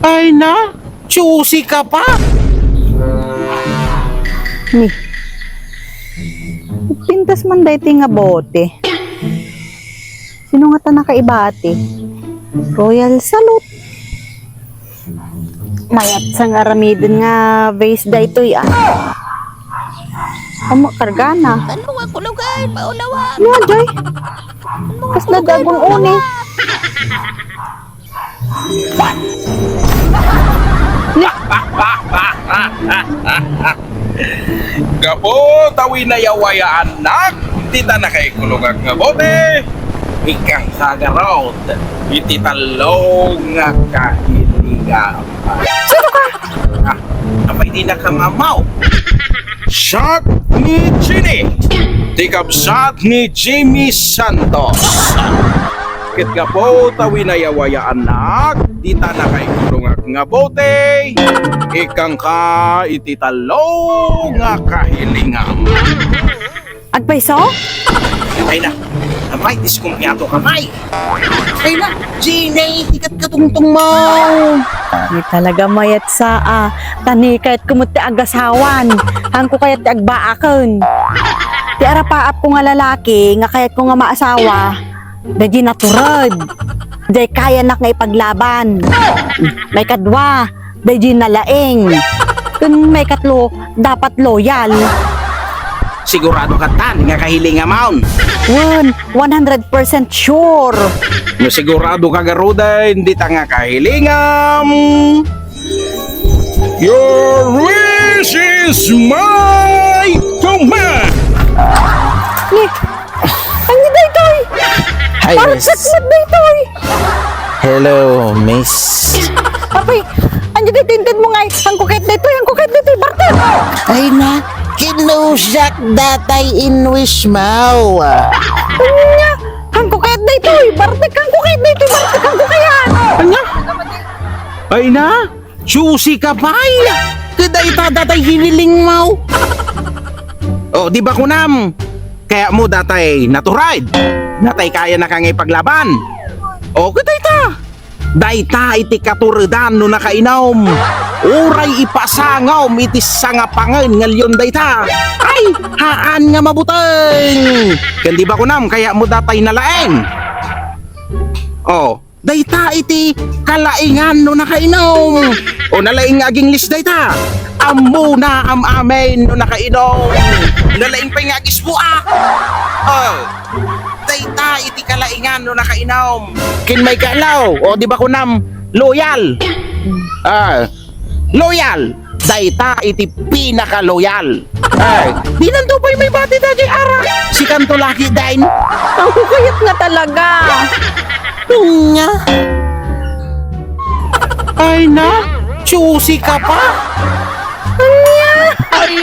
Ay na, choosy ka pa. Ni. Pintas man dayto nga bote. Sino nga ta nakaibati? Royal Salute. Mayat sang aramidin nga base daytoy Amo kargana. Ano nga kulugan? Paunawa. Ano jay? Kas nagagong uni. Gapo, tawi na yawaya anak. Tita na kay kulungag nga bote. Ikang sagarot. Ititalong nga kahiliga. Sino ka? Apay di na ka mamaw. Shot ni Ginny. Tikabsat ni Jimmy Santos. Kit nga po, tawi na yawaya anak. Dita na kay kulungag nga bote. Ikang ka ititalo nga kahilingam. Agpaiso? Ay na, kamay, diskumpiyado kamay. Ay na, Ginny, ikat katungtong mo. Di talaga mayat sa tani kahit kumuti agasawan. Hang ko kayat agbaaken. Ti arapaap ko nga lalaki nga kayat ko nga maasawa. Daji naturod. Day kaya na nga ipaglaban. May kadwa. Daji nalaeng. Kung may katlo, dapat loyal. Sigurado ka tan nga kahilinga maun. 100% sure. No sigurado ka garuda, hindi ta nga kahilingam. Your wish is my command. Ni, ang daytoy. Hi, Parang miss. saklat daytoy. Hello, miss. Apay, anjo tintin mo nga. Ang kuket daytoy, Bartel. Ay na, kinusak datay in wish mau. Anya, ang kuket daytoy, Bartek, ang kuket daytoy, Bartek, ang kukayan. Anya? Ay na, choosy ka pa. Kaday ta datay hiniling mo. Oh, di ba kunam? Kaya mo datay naturide. Datay kaya na kang ipaglaban. O, kaday ta. Dayta iti katuridan no nakainom. Uray ipasangaw iti sangapangan ngalyon dayta. Ay, haan nga mabuteng. Kandi ba kunam kaya mo datay nalaeng. Oh, dayta iti kalaingan no nakainom. O nalaing aging list dayta. Ammo na amen no nakainom. Nalaing pa nga gisbuak. Oh, dayta iti kalaingan no nakainom. Kin may kalaw. O di ba kunam loyal. Loyal. Dayta iti pinaka-loyal. Di nanto pa'y may bati da jay ara. Si kanto laki dain. Ang kukayat nga talaga. Nya. Ay na, choosy ka pa. Anya. Ay,